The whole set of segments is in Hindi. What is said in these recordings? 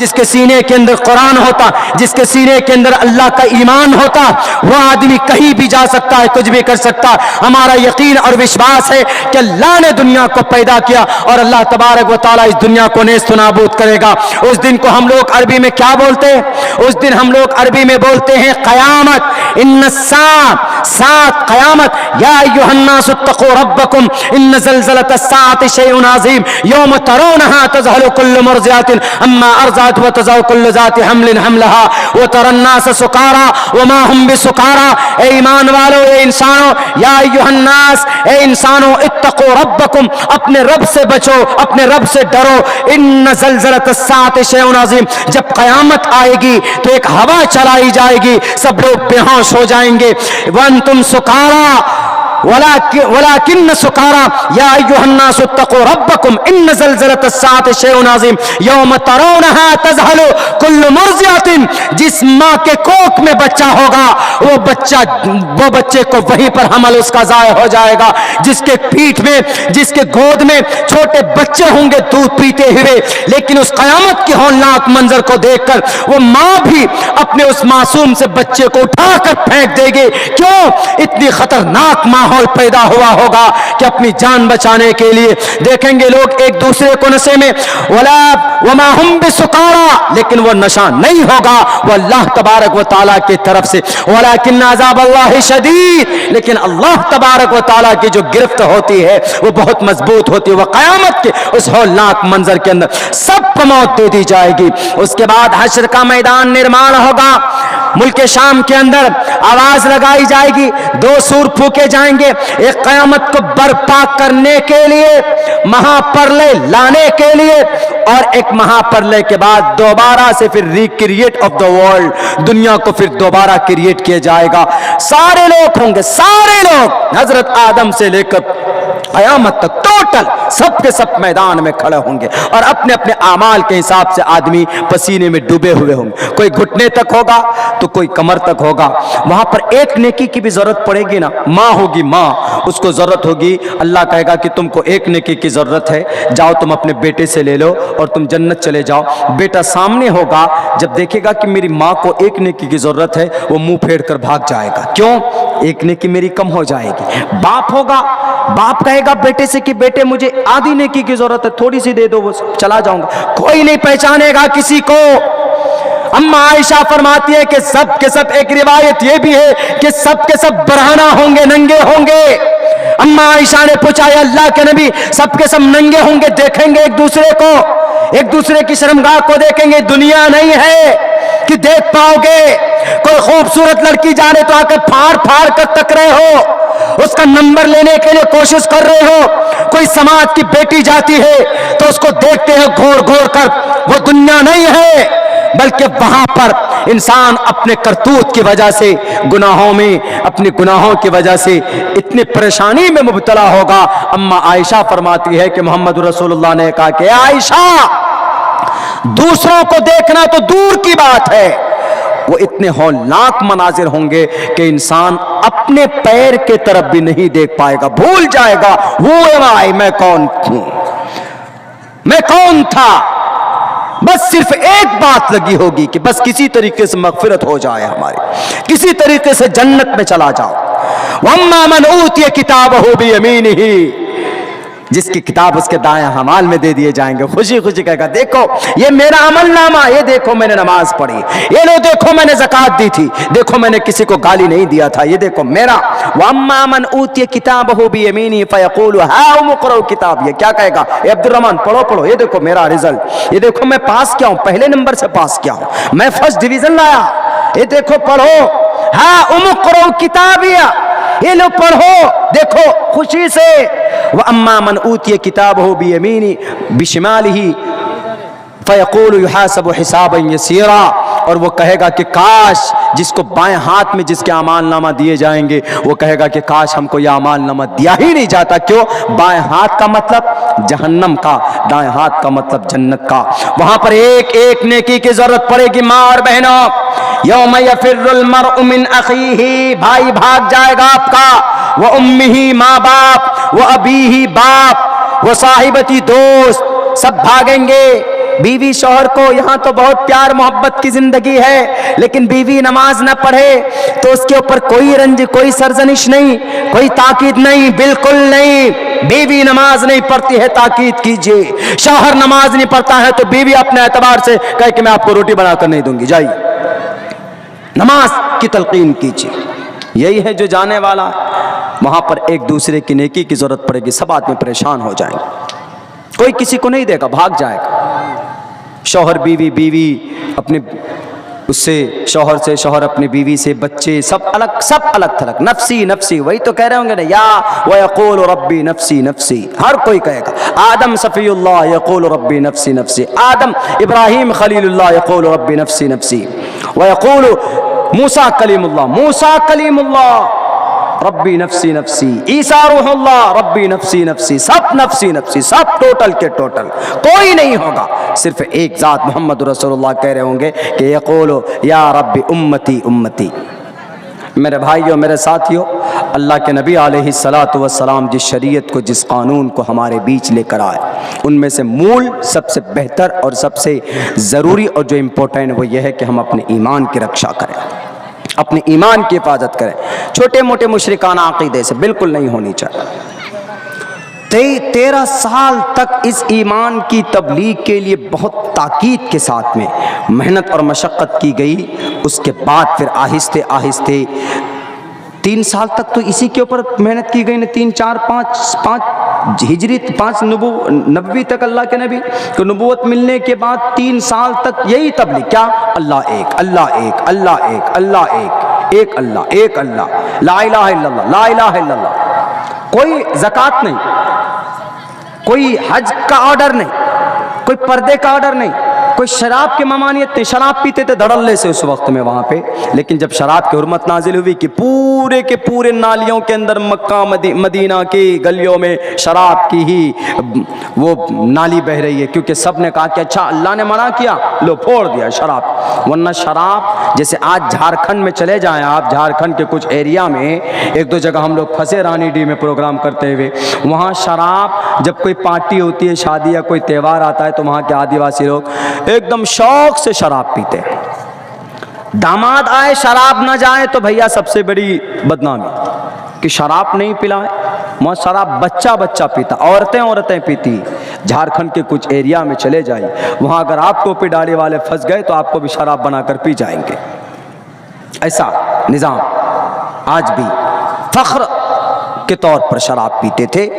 जिसके सीने के अंदर कुरान होता, जिसके सीने के अंदर अल्लाह का ईमान होता, वो आदमी कहीं भी जा सकता है, कुछ भी कर सकता। हमारा यकीन और विश्वास है कि अल्लाह ने दुनिया को पैदा किया और अल्लाह तबारक व तआला इस दुनिया को नेस्त नाबूद करेगा। उस दिन को हम लोग अरबी में क्या बोलते हैं? उस दिन हम लोग अरबी में बोलते हैं क़यामत। सात क़यामत। या अय्युहन्नासुत्तक़ू रब्बकुम इन्न ज़लज़लतस्साअति शैउन अज़ीम यौम तरौनहा तज़हलु कुल्लु मुर्ज़िअतिन अम्मा अर्ज़अत व तज़उ कुल्लु ज़ाति हम्लिन हम्लहा व तरन्नास सुकारा व मा हुम बिसुकारा। ए ईमान वालों, ए इंसानों, या अय्युहन्नास, ए इंसानों, इत्तक़ू रब्बकुम, अपने रब से बचो, अपने रब से डरो। इन्न ज़लज़लतस्साअति शैउन अज़ीम, जब क़यामत आएगी तो एक हवा चलाई जाएगी, सब लोग बेहोश हो जाएंगे। वअंतुम सुकारा वलाकिन्न सुकारा या अय्युहन्नासु इत्तक़ू रब्बकुम इन्न ज़लज़लतस्साअति शैउन अज़ीम यौम तरौनहा तज़हलु कुल्लु मुर्ज़िअतिन। जिस माँ के कोख में बच्चा होगा वो बच्चे को वहीं पर हमल उसका ज़ाया हो जाएगा। जिसके पीठ में, जिसके गोद में छोटे बच्चे होंगे दूध पीते हुए, लेकिन उस क़यामत की हौलनाक मंजर को देखकर वो माँ भी अपने उस मासूम से बच्चे को उठाकर फेंक देगी। क्यों? इतनी खतरनाक माहौल पैदा हुआ होगा कि अपनी जान बचाने के लिए देखेंगे लोग एक दूसरे को नशे में, वमा हुम बिसुकारा, लेकिन वो नशा नहीं होगा, वो अल्लाह तबारक व तआला की तरफ से। वलाकिन अज़ाब अल्लाहि शदीद, लेकिन अल्लाह तबारक व तआला की जो गिरफ्त होती है वो बहुत मजबूत होती है। वह क़यामत के उस हौलनाक मंजर के अंदर सबको मौत दे दी जाएगी। उसके बाद हश्र का मैदान निर्माण होगा। मुल्क शाम के अंदर आवाज लगाई जाएगी, दो सूर फूके जाएंगे, एक क़यामत को बर्पा करने के लिए, महाप्रलय लाने के लिए, और एक महाप्रलय के बाद दोबारा से फिर रिक्रिएट ऑफ द वर्ल्ड, दुनिया को फिर दोबारा क्रिएट किया जाएगा। सारे लोग होंगे, सारे लोग, हजरत आदम से लेकर क़यामत तक टोटल सब के सब मैदान में खड़े होंगे और अपने अपने आमाल के हिसाब से आदमी पसीने में डूबे हुए होंगे। कोई घुटने तक होगा तो कोई कमर तक होगा। वहां पर एक नेकी की भी जरूरत पड़ेगी ना, माँ होगी, माँ, उसको जरूरत होगी। अल्लाह कहेगा कि तुमको एक नेकी की जरूरत है, जाओ तुम अपने बेटे से ले लो और तुम जन्नत चले जाओ। बेटा सामने होगा, जब देखेगा कि मेरी माँ को एक नेकी की जरूरत है, वो मुंह फेर कर भाग जाएगा। क्यों? एक नेकी मेरी कम हो जाएगी। बाप होगा, बाप कहेगा बेटे से कि बेटे मुझे आधी नेकी की जरूरत है, थोड़ी सी दे दो, वो चला जाऊंगा। कोई नहीं पहचानेगा किसी को। अम्मा आयशा फरमाती है कि सब के सब, एक रिवायत ये भी है कि सब के सब बरहना होंगे, नंगे होंगे। अम्मा आयशा ने पूछा, या अल्लाह के नबी, सब के सब नंगे होंगे, देखेंगे एक दूसरे को, एक दूसरे की शर्मगाह को देखेंगे। दुनिया नहीं है कि देख पाओगे। कोई खूबसूरत लड़की जा रहे तो आकर फाड़ फाड़ कर तक रहे हो, उसका नंबर लेने के लिए कोशिश कर रहे हो। कोई समाज की बेटी जाती है तो उसको देखते हो घोर घोर कर। वो दुनिया नहीं है, बल्कि वहां पर इंसान अपने करतूत की वजह से, गुनाहों में, अपने गुनाहों की वजह से इतनी परेशानी में मुब्तला होगा। अम्मा आयशा फरमाती है कि मोहम्मद रसूलुल्लाह ने कहा कि आयशा, दूसरों को देखना तो दूर की बात है, वो इतने हौलनाक मनाजिर होंगे कि इंसान अपने पैर के तरफ भी नहीं देख पाएगा, भूल जाएगा वो मैं कौन हूं, मैं कौन था। बस सिर्फ एक बात लगी होगी कि बस किसी तरीके से मगफिरत हो जाए हमारी, किसी तरीके से जन्नत में चला जाओ। वम्मा मन ऊतिय किताबहु बियमीनिही, जिसकी किताब उसके दाएं हमाल में दे दिए जाएंगे, खुशी खुशी कहेगा देखो ये मेरा अमलनामा, ये देखो मैंने नमाज पढ़ी, ये लो देखो मैंने ज़कात दी थी, देखो मैंने किसी को गाली नहीं दिया था, ये देखो मेरा। वअम्मा मन ऊतिय किताबहु बियमीनिही फयक़ूलु हाउम इक़्रऊ किताब, ये क्या कहेगा, ए अब्दुर्रहमान पढ़ो पढ़ो, ये देखो मेरा रिजल्ट, ये देखो मैं पास किया हूं, पहले नंबर से पास किया हूं, मैं फर्स्ट डिवीजन लाया, ये देखो पढ़ो। हाउम इक़्रऊ किताबिया, ये लो पढ़ो, देखो खुशी से। व अम्मा मन ऊतिय किताबहु बियमीनी बिशिमालिही फयक़ूलु युहासबु हिसाबन यसीरा, और वो कहेगा कि काश, जिसको बाएं हाथ में जिसके अमाल नामा दिए जाएंगे, वो कहेगा कि काश हमको यह अमाल नामा दिया ही नहीं जाता। क्यों? बाएं हाथ का मतलब जहन्नम का, दाएं हाथ का मतलब जन्नत का। वहां पर एक एक नेकी की जरूरत पड़ेगी। माँ और बहनों, यौम यफिर्रुल मर्उ मिन अखीही, भाई भाग जाएगा आपका, व उम्मिही माँ बाप, व अबीही बाप, व साहिबती दोस्त, सब भागेंगे। बीवी शौहर को, यहाँ तो बहुत प्यार मोहब्बत की जिंदगी है, लेकिन बीवी नमाज न पढ़े तो उसके ऊपर कोई रंज, कोई सरजनिश नहीं, कोई ताकीद नहीं, बिल्कुल नहीं। बीवी नमाज नहीं पढ़ती है, ताकीद कीजिए। शौहर नमाज नहीं पढ़ता है तो बीवी अपने एतबार से कहे कि मैं आपको रोटी बनाकर नहीं दूंगी, जाइए। नमाज की तलकीन कीजिए। यही है जो जाने वाला है, वहां पर एक दूसरे की नेकी की जरूरत पड़ेगी, सब आदमी परेशान हो जाएंगे, कोई किसी को नहीं देगा, भाग जाएगा। शौहर बीवी, बीवी अपने उससे, शौहर से, शौहर अपनी बीवी से, बच्चे सब अलग, सब अलग थलग, नफसी नफसी। वही तो कह रहे होंगे ना, या व यक़ूल रब्बी नफसी नफसी, हर कोई कहेगा। आदम सफ़ीउल्लाह यक़ूल रब्बी नफसी नफसी, आदम इब्राहीम खलीलुल्लाह यक़ूल रब्बी नफसी नफसी, व यक़ूल मूसा कलीमुल्लाह, मूसा कलीमुल्लाह रब्बी नफसी नफसी, ईसा रूहुल्लाह रब्बी नफसी नफसी, सब नफसी नफसी, सब टोटल के टोटल, कोई नहीं होगा। सिर्फ एक जात मोहम्मद रसूलुल्लाह कह रहे होंगे कि यक़ूलु या रब्बी उम्मती उम्मती। मेरे भाइयों, मेरे साथियों, अल्लाह के नबी अलैहिस्सलातु वस्सलाम जिस शरीयत को, जिस कानून को हमारे बीच लेकर आए, उनमें से मूल, सबसे बेहतर और सबसे ज़रूरी और जो इम्पोर्टेंट वो ये है कि हम अपने ईमान की रक्षा करें, अपने ईमान की हिफाजत करें। छोटे मोटे मुशरिकाना अक़ीदे से बिल्कुल नहीं होनी चाहिए। 13 साल तक इस ईमान की तबलीग के लिए बहुत ताकीद के साथ में मेहनत और मशक्क़त की गई। उसके बाद फिर आहिस्ते आहिस्ते 3 साल तक तो इसी के ऊपर मेहनत की गई, 3, 4, 5 हिजरी, 5 नबवी तक अल्लाह के नबी को नबूवत मिलने के बाद 3 साल तक यही तबलीग। क्या? अल्लाह एक, अल्लाह एक, अल्लाह एक, अल्लाह एक, एक अल्लाह, एक अल्लाह, ला इलाहा इल्लल्लाह, ला इलाहा इल्लल्लाह। कोई ज़कात नहीं, कोई हज का ऑर्डर नहीं, कोई पर्दे का ऑर्डर नहीं, कोई शराब की ममानियत नहीं। शराब पीते थे धड़ल्ले से उस वक्त में वहाँ पे, लेकिन जब शराब की हुर्मत नाजिल हुई कि पूरे के पूरे नालियों के अंदर, मक्का मदीना की गलियों में शराब की ही वो नाली बह रही है, क्योंकि सब ने कहा कि अच्छा अल्लाह ने मना किया, लो फोड़ दिया शराब। वरना शराब, जैसे आज झारखंड में चले जाएं आप, झारखंड के कुछ एरिया में, 1-2 जगह हम लोग फंसे रानीडी में प्रोग्राम करते हुए, वहाँ शराब, जब कोई पार्टी होती है, शादी या कोई त्यौहार आता है, तो वहाँ के आदिवासी लोग एकदम शौक से शराब पीते हैं। दामाद आए शराब ना जाए तो भैया सबसे बड़ी बदनामी कि शराब नहीं पिलाए। वहाँ शराब बच्चा बच्चा पीता, औरतें पीती। झारखंड के कुछ एरिया में चले जाइए, वहाँ अगर आप टोपी डाली वाले फंस गए तो आपको भी शराब बनाकर पी जाएंगे। ऐसा निज़ाम आज भी फख्र के तौर पर शराब पीते थे।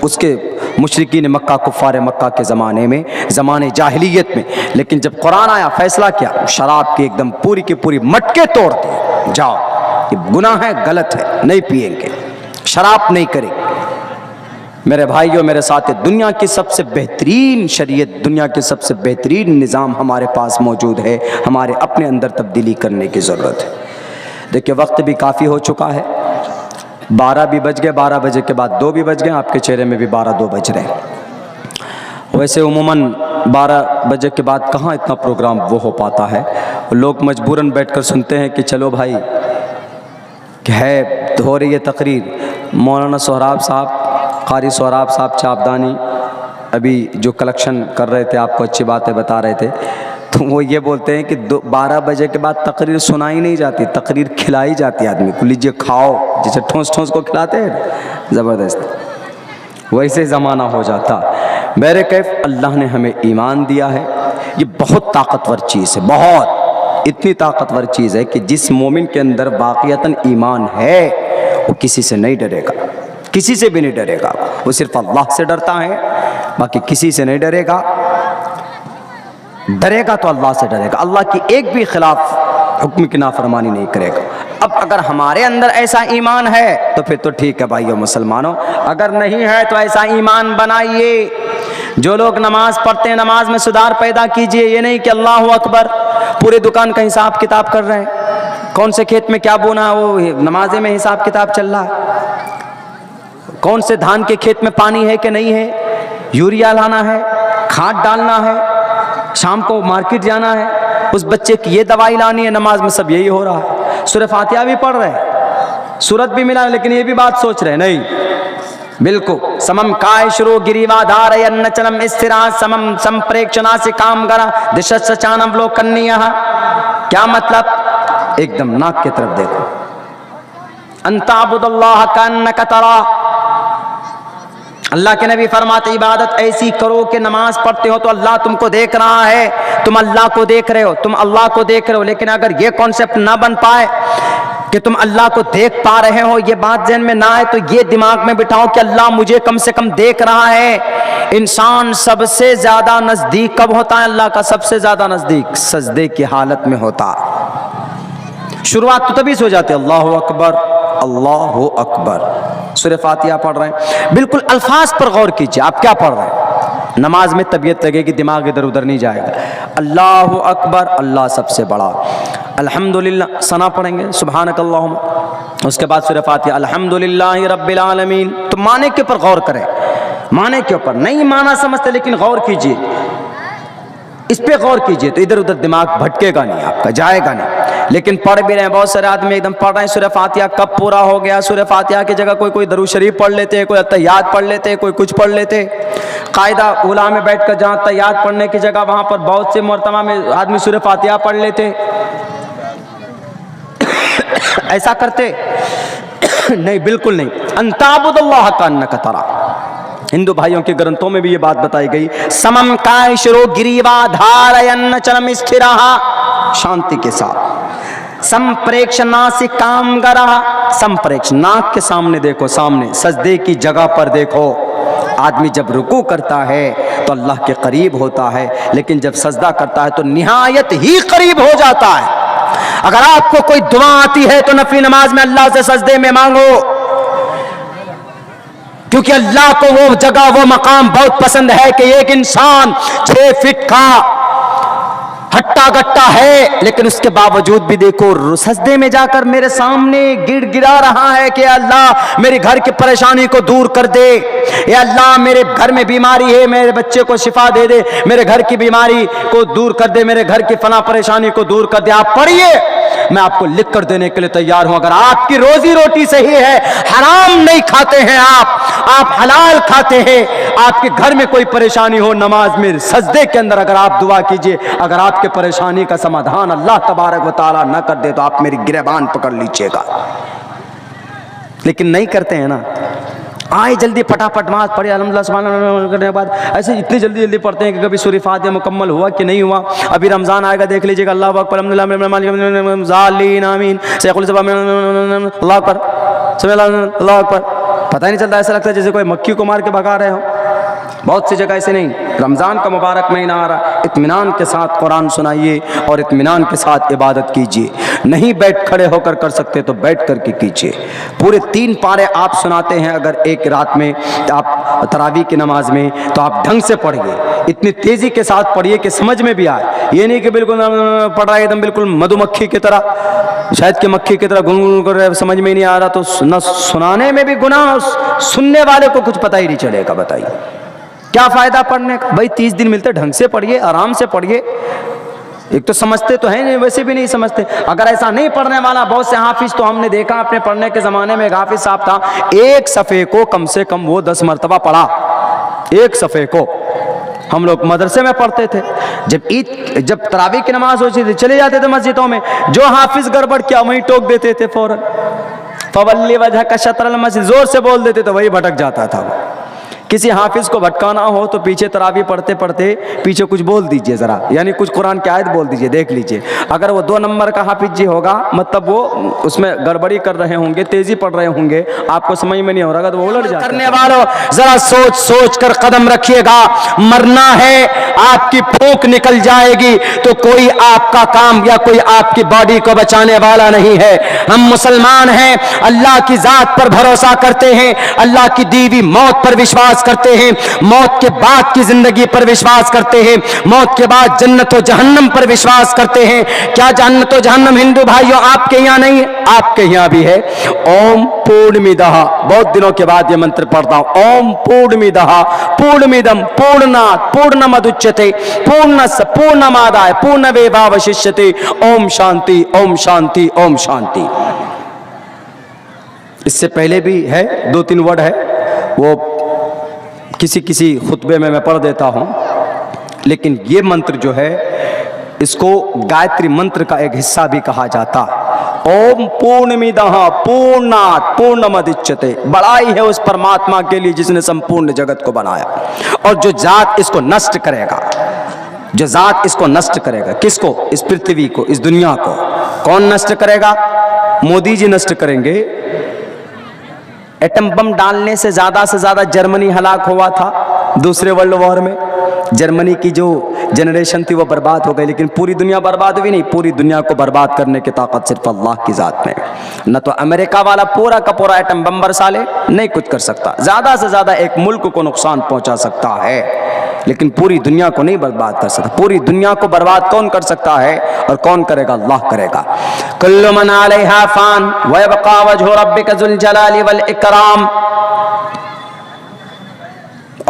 उसके मुशरिकीन मक्का, कुफ़ार मक्का के ज़माने में, ज़माने जाहिलियत में। लेकिन जब कुरान आया, फैसला किया, शराब की एकदम पूरी की पूरी मटके तोड़ दिए। जाओ, ये गुनाह है, गलत है, नहीं पिएंगे, शराब नहीं करेंगे। मेरे भाइयों, मेरे साथ, दुनिया की सबसे बेहतरीन शरीयत, दुनिया के सबसे बेहतरीन निज़ाम हमारे पास मौजूद है। हमारे अपने अंदर तब्दीली करने की ज़रूरत है। देखिए, वक्त भी काफ़ी हो चुका है, 12 भी बज गए, 12 बजे के बाद 2 भी बज गए, आपके चेहरे में भी 12-2 बज रहे हैं। वैसे उमूमन 12 बजे के बाद कहाँ इतना प्रोग्राम वो हो पाता है, लोग मजबूरन बैठकर सुनते हैं कि चलो भाई है, हो रही है तकरीर। मौलाना सोहराब साहब, कारी सोहराब साहब चापदानी अभी जो कलेक्शन कर रहे थे, आपको अच्छी बातें बता रहे थे, तो वो ये बोलते हैं कि 12 बजे के बाद तकरीर सुनाई नहीं जाती, तकरीर खिलाई जाती है आदमी को। लीजिए खाओ, जैसे ठोंस ठोंस को खिलाते हैं ज़बरदस्त, वैसे ज़माना हो जाता। मेरे कैफ, अल्लाह ने हमें ईमान दिया है, ये बहुत ताकतवर चीज़ है, बहुत, इतनी ताकतवर चीज़ है कि जिस मोमिन के अंदर वाक़ियतन ईमान है वो किसी से नहीं डरेगा, किसी से भी नहीं डरेगा। वो सिर्फ अल्लाह से डरता है, बाकी किसी से नहीं डरेगा। डरेगा तो अल्लाह से डरेगा, अल्लाह की एक भी खिलाफ हुक्म की नाफरमानी नहीं करेगा। अब अगर हमारे अंदर ऐसा ईमान है तो फिर तो ठीक है भाइयों मुसलमानों, अगर नहीं है तो ऐसा ईमान बनाइए। जो लोग नमाज पढ़ते हैं, नमाज में सुधार पैदा कीजिए। ये नहीं कि अल्लाह अकबर पूरे दुकान का हिसाब किताब कर रहे हैं, कौन से खेत में क्या बोना है वो नमाजे में हिसाब किताब चल रहा है, कौन से धान के खेत में पानी है कि नहीं है, यूरिया लाना है, खाद डालना है, शाम को मार्केट जाना है, उस बच्चे की ये दवाई लानी है। नमाज में सब यही हो रहा है। सूरह फातिहा भी पढ़ रहे हैं, सूरत भी मिला, लेकिन ये भी बात सोच रहे हैं नहीं, बिल्कुल समम काय शुरू गिरिवाधारयन्न चलम स्थिरा समम संप्रेक्षणा से काम करा दिशा चानवलोकन्य। क्या मतलब? एकदम नाक की तरफ देखो। अंताबुदल्लाह कन्नक तरा, अल्लाह के नबी फरमाते इबादत ऐसी करो कि नमाज पढ़ते हो तो अल्लाह तुमको देख रहा है, तुम अल्लाह को देख रहे हो, तुम अल्लाह को देख रहे हो। लेकिन अगर ये कॉन्सेप्ट ना बन पाए कि तुम अल्लाह को देख पा रहे हो, ये बात ज़हन में ना आए, तो ये दिमाग में बिठाओ कि अल्लाह मुझे कम से कम देख रहा है। इंसान सबसे ज्यादा नजदीक कब होता है अल्लाह का? सबसे ज्यादा नजदीक सजदे की हालत में होता। शुरुआत तो तभी से हो जाती है, अल्लाहु अकबर अल्लाहु अकबर। सूरह फातिहा पढ़ रहे हैं, बिल्कुल अल्फाज पर गौर कीजिए, आप क्या पढ़ रहे हैं। नमाज में तबीयत लगेगी, दिमाग इधर उधर नहीं जाएगा। अल्लाहु अकबर, अल्लाह सबसे बड़ा। अल्हम्दुलिल्लाह सना पढ़ेंगे, सुभानक अल्लाहुम्मा। उसके बाद सूरह फातिहा अल्हम्दुलिल्लाहि रब्बिल आलमीन। तो माने के ऊपर गौर करें, माने के ऊपर नहीं माना समझते, लेकिन गौर कीजिए, इस पे गौर कीजिए तो इधर उधर दिमाग भटकेगा नहीं, आपका जाएगा नहीं। लेकिन पढ़ भी रहे हैं, बहुत सारे आदमी एकदम पढ़ रहे हैं सूरह फातिहा, कब पूरा हो गया? सूरह फातिहा की जगह कोई दरूद शरीफ पढ़ लेते, कोई अत्तहियात पढ़ लेते, कोई कुछ पढ़ लेते। कायदा उला में बैठकर जहाँ अत्तहियात पढ़ने की जगह वहाँ पर बहुत से मरतबा में आदमी सूरह फातिहा पढ़ लेते। ऐसा करते नहीं, बिल्कुल नहीं। अंताबुदल्लाह कन्नका तरा, हिंदू भाइयों के ग्रंथों में भी ये बात बताई गई। समम काय शिरो गिरीवा धारयन्न चलम स्थिरहा, शांति के साथ। संप्रेक्ष नासिक काम गरहा, संप्रेक्ष नाक के सामने देखो, सामने सजदे की जगह पर देखो। आदमी जब रुकू करता है तो अल्लाह के करीब होता है, लेकिन जब सजदा करता है तो निहायत ही करीब हो जाता है। अगर आपको कोई दुआ आती है तो नफली नमाज में अल्लाह से सजदे में मांगो, क्योंकि अल्लाह को वो जगह वो मकाम बहुत पसंद है कि एक इंसान 6 फीट का हट्टा गट्टा है, लेकिन उसके बावजूद भी देखो सजदे में जाकर मेरे सामने गिड़गिड़ा रहा है कि अल्लाह मेरे घर की परेशानी को दूर कर दे, या अल्लाह मेरे घर में बीमारी है, मेरे बच्चे को शिफा दे दे, मेरे घर की बीमारी को दूर कर दे, मेरे घर की फला परेशानी को दूर कर दे। आप पढ़िए, मैं आपको लिख कर देने के लिए तैयार हूं। अगर आपकी रोजी रोटी सही है, हराम नहीं खाते हैं आप हलाल खाते हैं, आपके घर में कोई परेशानी हो, नमाज में सजदे के अंदर अगर आप दुआ कीजिए, अगर आपके परेशानी का समाधान अल्लाह तबारक व तआला न कर दे तो आप मेरी गिरबान पकड़ लीजिएगा। लेकिन नहीं करते हैं ना, आए जल्दी फटाफट नमाज पढ़े, अल्हम्दुलिल्लाह सुभान करने के बाद ऐसे इतनी जल्दी जल्दी पढ़ते हैं कि कभी सूरह फातिहा मुकम्मल हुआ कि नहीं हुआ। अभी रमज़ान आएगा, देख लीजिएगा, अल्लाह अकबर आमीन, अल्लाह अकबर, पता ही नहीं चलता, ऐसा लगता है जैसे कोई मक्खी को मार के भगा रहे हो। बहुत सी जगह ऐसे नहीं। रमज़ान का मुबारक महीना आ रहा, इत्मीनान के साथ कुरान सुनाइए और इत्मीनान के साथ इबादत कीजिए। नहीं बैठ खड़े होकर कर सकते तो बैठ करके कीजिए। पूरे 3 पारे आप सुनाते हैं अगर एक रात में आप तरावी की नमाज में, तो आप ढंग से पढ़िए, इतनी तेज़ी के साथ पढ़िए कि समझ में भी आए। ये नहीं कि बिल्कुल पढ़ रहा है एकदम बिल्कुल मधुमक्खी की तरह, शायद की मक्खी की तरह गुनगुन कर रहे, समझ में नहीं आ रहा, तो न सुनाने में भी गुनाह, सुनने वाले को कुछ पता ही नहीं चलेगा। बताइए क्या फायदा पढ़ने का? भाई 30 दिन मिलते, ढंग से पढ़िए, आराम से पढ़िए। एक तो समझते तो है नहीं, वैसे भी नहीं समझते। अगर ऐसा नहीं पढ़ने वाला, बहुत से हाफिज तो हमने देखा अपने पढ़ने के ज़माने में, एक हाफिज साहब था, एक सफ़े को कम से कम वो 10 मरतबा पढ़ा। एक सफ़े को हम लोग मदरसे में पढ़ते थे, जब तरावी की नमाज होती थी चले जाते थे मस्जिदों में, जो हाफिज गड़बड़ किया वहीं टोक देते थे फौरन, फवल्ली वजह का शत्रल मस्जिद जोर से बोल देते तो वही भटक जाता था। किसी हाफिज को भटकाना हो तो पीछे तरावी पढ़ते पढ़ते पीछे कुछ बोल दीजिए ज़रा, यानी कुछ कुरान की आयत बोल दीजिए, देख लीजिए। अगर वो 2 नंबर का हाफिज जी होगा, मतलब वो उसमें गड़बड़ी कर रहे होंगे, तेजी पढ़ रहे होंगे, आपको समझ में नहीं हो रहा तो वो उलट जाता है। करने वालों जरा सोच सोच कर कदम रखिएगा। मरना है, आपकी फूंक निकल जाएगी तो कोई आपका काम या कोई आपकी बॉडी को बचाने वाला नहीं है। हम मुसलमान हैं, अल्लाह की जात पर भरोसा करते हैं, अल्लाह की दीवी मौत पर विश्वास करते हैं, मौत के बाद की जिंदगी पर विश्वास करते हैं, मौत के बाद जन्नत और जहन्नम पर विश्वास करते हैं। क्या जन्नत और जहन्नम हिंदू भाइयों आपके यहाँ नहीं है? आपके यहाँ भी है। ओम पूर्णमिदः, बहुत दिनों के बाद ये मंत्र पढ़ता हूं। ओम पूर्णमिदः पूर्णमिदं पूर्णात् पूर्णमुदच्यते पूर्णस्य पूर्णमादाय पूर्णमेवावशिष्यते। ओम शांति, ओम शांति, ओम शांति। इससे पहले भी है, 2-3 वर्ड है। वो किसी किसी खुतबे में मैं पढ़ देता हूँ, लेकिन ये मंत्र जो है इसको गायत्री मंत्र का एक हिस्सा भी कहा जाता। ओम पूर्णमिदः पूर्णात् पूर्णमुदच्यते, बड़ाई है उस परमात्मा के लिए जिसने संपूर्ण जगत को बनाया, और जो जात इसको नष्ट करेगा, जो जात इसको नष्ट करेगा, किसको? इस पृथ्वी को, इस दुनिया को। कौन नष्ट करेगा? मोदी जी नष्ट करेंगे। एटम बम डालने से ज्यादा जर्मनी हलाक हुआ था दूसरे वर्ल्ड वॉर में। जर्मनी की जो जनरेशन थी वो बर्बाद हो गई, लेकिन पूरी दुनिया बर्बाद हुई नहीं। पूरी दुनिया को बर्बाद करने की ताकत सिर्फ अल्लाह की जात में। न तो अमेरिका वाला पूरा का पूरा एटम बम बरसा ले, नहीं कुछ कर सकता। ज्यादा से ज्यादा एक मुल्क को नुकसान पहुंचा सकता है, लेकिन पूरी दुनिया को नहीं बर्बाद कर सकता। पूरी दुनिया को बर्बाद कौन कर सकता है और कौन करेगा? अल्लाह करेगा। कुल्लु मन अलैहा फान व यबका वजहु रब्बिका ज़ुल जलाली वल इकराम।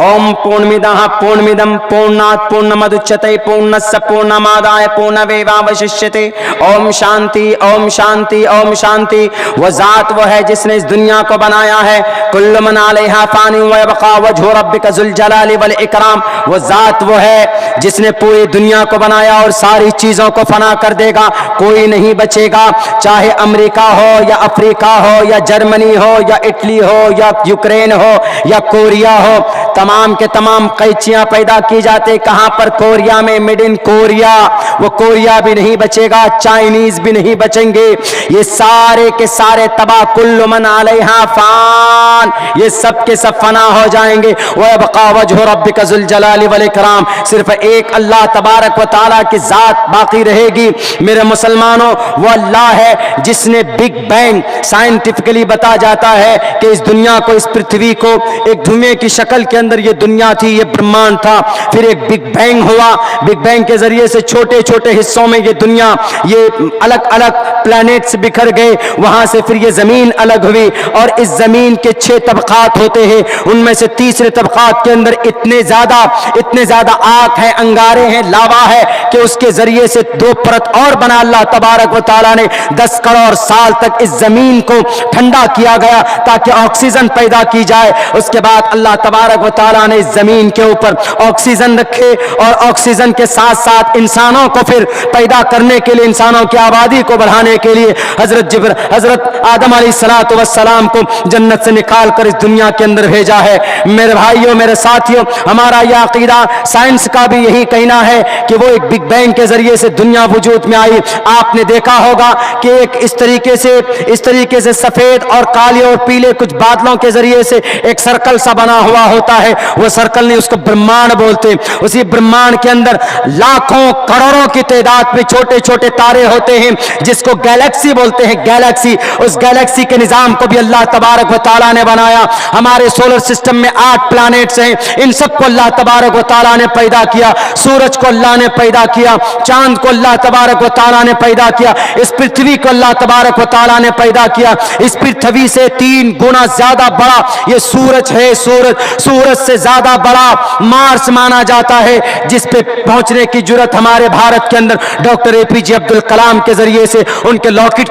ओम पूर्णमिदः पूर्णमिदं पूर्णात् पूर्णमुदच्यते पूर्णस्य पूर्णमादाय पूर्णमेवावशिष्यते। ओम शांति ओम शांति ओम शांति। वो जात वो है जिसने इस दुनिया को बनाया है। कुल्लु मन अलैहा फान व यबका वजहु रब्बिका ज़ुल जलाली वल इकराम। वो जात वो है जिसने पूरी दुनिया को बनाया और सारी चीजों को फना कर देगा, कोई नहीं बचेगा। चाहे अमेरिका हो या अफ्रीका हो या जर्मनी हो या इटली हो या यूक्रेन हो या कोरिया हो, तमाम के तमाम कैचियां पैदा की जाते। कहां पर? कोरिया में, मेड इन कोरिया। वो कोरिया भी नहीं बचेगा, चाइनीज भी नहीं बचेंगे, ये सारे के सारे तबाह। कुल्लु मन अलैहा फान, ये सब के सब फना हो जाएंगे। व यबका वजहु रब्बिका ज़ुल जलाली वल इकराम, सिर्फ एक अल्लाह तबारक व तआला की जात बाकी रहेगी। मेरे मुसलमानों, वो अल्लाह है जिसने बिग बैंग, साइंटिफिकली बता जाता है कि इस दुनिया को, इस पृथ्वी को एक धुएं की शक्ल के अंदर ये दुनिया थी, ये ब्रह्मांड था। फिर एक बिग बैंग हुआ, बिग बैंग के जरिए से छोटे छोटे हिस्सों में ये दुनिया, ये अलग अलग प्लैनेट्स बिखर गए। वहां से फिर ये जमीन अलग हुई, और इस जमीन के 6 तबकात होते हैं। उनमें से तीसरे तबकात के अंदर इतने ज्यादा आग है, अंगारे हैं, लावा है कि उसके जरिए से 2 परत और बना अल्लाह तबारक व तआला ने। 10 करोड़ साल तक इस जमीन को ठंडा किया गया ताकि ऑक्सीजन पैदा की जाए। उसके बाद अल्लाह तबारक व तआला ने इस जमीन के ऊपर ऑक्सीजन रखे, और ऑक्सीजन के साथ साथ इंसानों को फिर पैदा करने के लिए, इंसानों की आबादी को बढ़ाने के लिए हजरत आदम अलैहिस्सलातु वस्सलाम को जन्नत से निकाल कर इस दुनिया के अंदर भेजा है। मेरे भाइयों, मेरे साथियों, हमारा यह अकीदा, साइंस का भी यही कहना है कि वो एक बिग बैंग के जरिए से दुनिया वजूद में आई। आपने देखा होगा कि एक इस तरीके से सफेद और काले और पीले कुछ बादलों के जरिए से एक सर्कल सा बना हुआ होता है। वो सर्कल नहीं, उसको ब्रह्मांड बोलते। उसी ब्रह्मांड के अंदर लाखों करोड़ों की तादाद में छोटे छोटे तारे होते हैं, जिसको गैलेक्सी बोलते हैं। गैलेक्सी, उस गैलेक्सी के निजाम को भी अल्लाह तबारक व तआला ने बनाया। हमारे सोलर सिस्टम में 8 प्लैनेट्स हैं, इन सबको अल्लाह तबारक व तआला ने पैदा किया। सूरज को अल्लाह ने पैदा किया, चांद को अल्लाह तबारक व तआला ने पैदा किया, इस पृथ्वी को अल्लाह तबारक व तआला ने पैदा किया। इस पृथ्वी से 3 गुना ज्यादा बड़ा ये सूरज है। सूरज से ज्यादा बड़ा मार्स माना जाता है, जिस पे पहुंचने की जुर्रत हमारे भारत के अंदर डॉक्टर APJ अब्दुल कलाम के जरिए से, उनके रॉकेट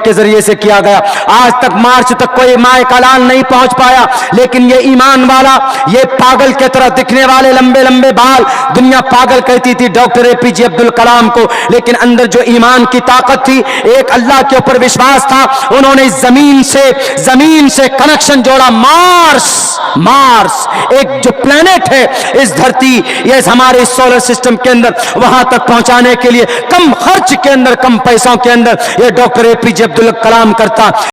के जरिए से किया गया। आज तक मार्च तक कोई माए कलान नहीं पहुंच पाया, लेकिन ये ईमान वाला, ये पागल के तरह दिखने वाले लंबे लंबे बाल, दुनिया पागल कहती थी डॉक्टर APJ अब्दुल कलाम को, लेकिन अंदर जो ईमान की ताकत थी, एक अल्लाह के ऊपर विश्वास था, उन्होंने जमीन से कनेक्शन जोड़ा। मार्स एक जो प्लेनेट है इस धरती, ये हमारे सोलर सिस्टम के अंदर, वहां तक पहुंचाने के लिए कम खर्च के अंदर, कम पैसों के अंदर ये डॉक्टर APJ अब्दुल कलाम करता।